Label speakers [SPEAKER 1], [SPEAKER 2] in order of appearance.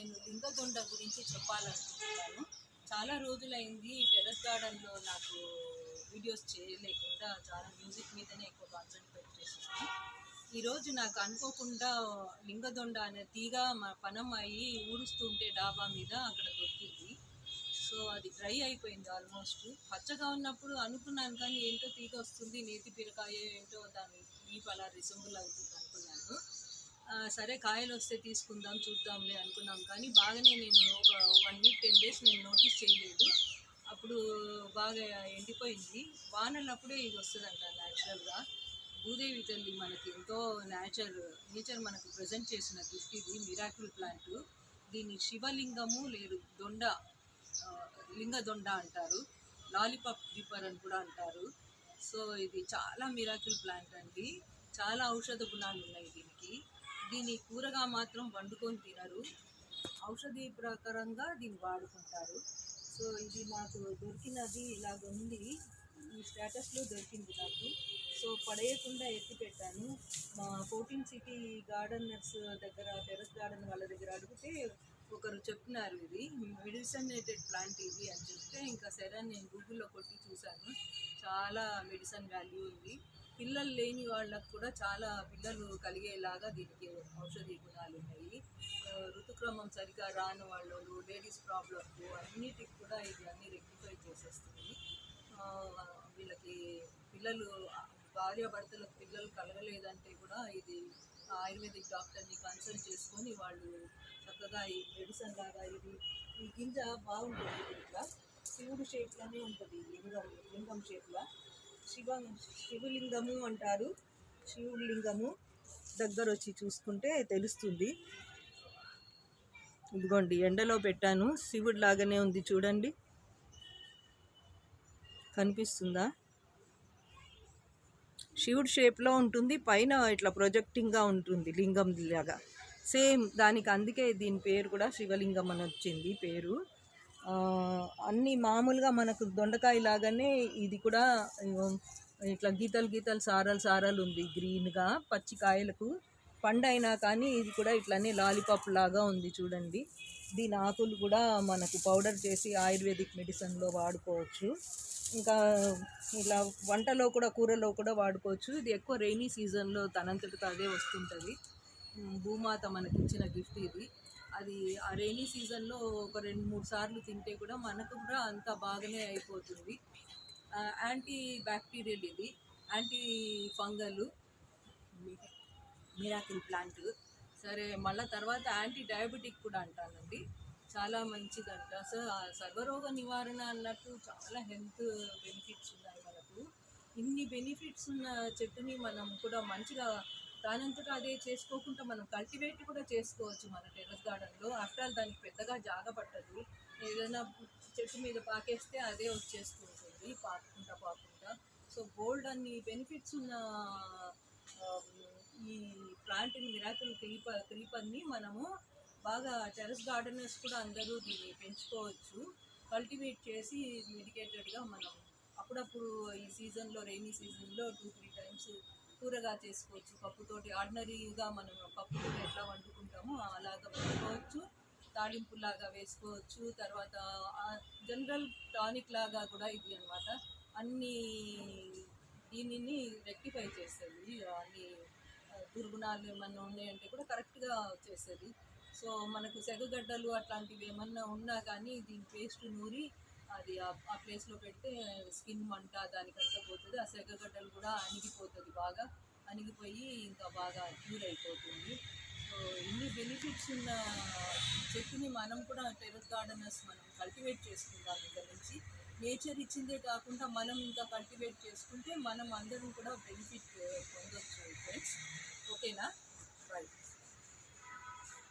[SPEAKER 1] నేను లింగదొండ గురించి చెప్పాలనుకుంటున్నాను. చాలా రోజులైంది టెర్రస్ గార్డెన్లో నాకు వీడియోస్ చేయలేకుండా చాలా మ్యూజిక్ మీదనే ఎక్కువ కాన్సన్ట్రేట్ చేశాను. ఈరోజు నాకు అనుకోకుండా లింగదొండ అనే తీగ మా పనమ్మాయి ఊడుస్తుంటే డాబా మీద అక్కడ దొరికింది. సో అది డ్రై అయిపోయింది ఆల్మోస్ట్. పచ్చగా ఉన్నప్పుడు అనుకున్నాను కానీ ఏంటో తీగ వస్తుంది, నేతి బీరకాయ ఏంటో దాని ఈ అలా రిసెంబుల్ అవుతుంది అనుకున్నాను. సరే కాయలు వస్తే తీసుకుందాం చూద్దాంలే అనుకున్నాం కానీ బాగానే నేను ఒక 1 వీక్ 10 డేస్ నేను నోటీస్ చేయలేదు. అప్పుడు బాగా ఎండిపోయింది. వానలప్పుడే ఇది వస్తుందంట న్యాచురల్గా. భూదేవి తల్లి మనకి ఎంతో నేచర్ మనకు ప్రజెంట్ చేసిన గిఫ్ట్ ఇది, మిరాకిల్ ప్లాంట్. దీన్ని శివలింగము లేదు దొండ, లింగదొండ అంటారు, లాలీపాప్ క్రీపర్ అని కూడా అంటారు. సో ఇది చాలా మిరాకిల్ ప్లాంట్ అండి. చాలా ఔషధ గుణాలు ఉన్నాయి దీనికి. దీన్ని కూరగా మాత్రం వండుకొని తినరు, ఔషధి ప్రకారంగా దీన్ని వాడుకుంటారు. సో ఇది నాకు దొరికినది ఇలాగ ఉంది, ఈ స్టేటస్లో దొరికింది నాకు. సో పడేయకుండా ఎత్తి పెట్టాను. మా 14 సిటీ గార్డెనర్స్ దగ్గర, టెర్రస్ గార్డెన్ వాళ్ళ దగ్గర అడిగితే ఒకరు చెప్పినారు ఇది మెడిసినేటెడ్ ప్లాంట్ ఇది అని చెప్తే, ఇంకా సరే నేను గూగుల్లో కొట్టి చూశాను. చాలా మెడిసిన్ వాల్యూ ఉంది. పిల్లలు లేని వాళ్ళకు కూడా చాలా పిల్లలు కలిగేలాగా దీనికి ఔషధీ గుణాలు ఉన్నాయి. ఋతుక్రమం సరిగా రాని వాళ్ళు, లేడీస్ ప్రాబ్లమ్స్ అన్నిటికి కూడా ఇది అన్నీ రెక్టిఫై చేసేస్తుంది. వీళ్ళకి పిల్లలు, భార్యాభర్తలకు పిల్లలు కలగలేదంటే కూడా ఇది ఆయుర్వేదిక్ డాక్టర్ని కన్సల్ట్ చేసుకొని వాళ్ళు చక్కగా ఈ మెడిసిన్ లాగా, ఇది ఈ గింజ బాగుంటుంది, ఇట్లా శివుడు షేప్లోనే ఉంటుంది, లింగం షేప్లో. శివలింగము అంటారు. శివుడి లింగము దగ్గర వచ్చి చూసుకుంటే తెలుస్తుంది. ఇదిగోండి ఎండలో పెట్టాను, శివుడి లాగానే ఉంది చూడండి, కనిపిస్తుందా? శివుడి షేప్లో ఉంటుంది, పైన ఇట్లా ప్రొజెక్టింగ్గా ఉంటుంది లింగం లాగా సేమ్. దానికి అందుకే దీని పేరు కూడా శివలింగం అని వచ్చింది పేరు. అన్నీ మామూలుగా మనకు దొండకాయ లాగానే ఇది కూడా ఇట్లా గీతలు సారాలు ఉంది గ్రీన్గా, పచ్చి కాయలకు. పండు అయినా కానీ ఇది కూడా ఇట్లానే లాలీపాప్ లాగా ఉంది చూడండి. దీని ఆకులు కూడా మనకు పౌడర్ చేసి ఆయుర్వేదిక్ మెడిసిన్లో వాడుకోవచ్చు. ఇంకా ఇలా వంటలో కూడా, కూరలో కూడా వాడుకోవచ్చు. ఇది ఎక్కువ రెయినీ సీజన్లో తనంతటితో అదే వస్తుంటుంది. భూమాత మనకి ఇచ్చిన గిఫ్ట్ ఇది. అది ఆ రెయినీ సీజన్లో ఒక 2-3 సార్లు తింటే కూడా మనకు కూడా అంత బాగానే అయిపోతుంది. యాంటీ బ్యాక్టీరియల్ ఇది, యాంటీ ఫంగల్ మిరాకిల్ ప్లాంట్. సరే మళ్ళీ తర్వాత యాంటీ డయాబెటిక్ కూడా అంటానండి, చాలా మంచిదంట. సో సర్వరోగ నివారణ అన్నట్టు చాలా హెల్త్ బెనిఫిట్స్ ఉన్నాయి మనకు. ఇన్ని బెనిఫిట్స్ ఉన్న చెట్టుని మనం కూడా మంచిగా దానంతటా అదే చేసుకోకుండా మనం కల్టివేట్ కూడా చేసుకోవచ్చు మన టెర్రస్ గార్డెన్లో. ఆఫ్టర్ ఆల్ దానికి పెద్దగా జాగ పట్టదు, ఏదైనా చెట్టు మీద పాకేస్తే అదే వచ్చేస్తూ ఉంటుంది పాకుంటా. సో బోల్డ్ అన్ని బెనిఫిట్స్ ఉన్న ఈ ప్లాంట్ని, మిరాకిల్ క్రీపర్ని మనము బాగా టెర్రస్ గార్డెనర్స్ కూడా అందరూ దీన్ని పెంచుకోవచ్చు. కల్టివేట్ చేసి మెడికేటెడ్గా మనం అప్పుడప్పుడు ఈ సీజన్లో, రెయినీ సీజన్లో 2-3 టైమ్స్ కూరగా చేసుకోవచ్చు. పప్పుతోటి ఆర్డినరీగా మనం పప్పుతోటి ఎట్లా వండుకుంటామో అలాగా వండుకోవచ్చు, తాలింపులాగా వేసుకోవచ్చు. తర్వాత జనరల్ టానిక్ లాగా కూడా ఇది అనమాట. అన్నీ దీనిని రెక్టిఫై చేస్తుంది. అన్ని దుర్గుణాలు ఏమన్నా ఉన్నాయంటే కూడా కరెక్ట్గా వచ్చేస్తుంది. సో మనకు సెగగడ్డలు అట్లాంటివి ఏమన్నా ఉన్నా కానీ దీని పేస్ట్ నూరి అది ఆ ప్లేస్లో పెడితే స్కిన్ మంట దానికంతా పోతుంది. ఆ సెగగడ్డలు కూడా అణిగిపోతుంది, బాగా అణిగిపోయి ఇంకా బాగా క్యూర్ అయిపోతుంది. సో ఇన్ని బెనిఫిట్స్ ఉన్న చెట్టుని మనం కూడా టెర్రస్ గార్డెనర్స్ మనం కల్టివేట్ చేసుకుందాం. ఇక్కడ నుంచి నేచర్ ఇచ్చిందే కాకుండా మనం ఇంకా కల్టివేట్ చేసుకుంటే మనం అందరం కూడా బెనిఫిట్ పొందొచ్చు ఫ్రెండ్స్. ఓకేనా? రైట్.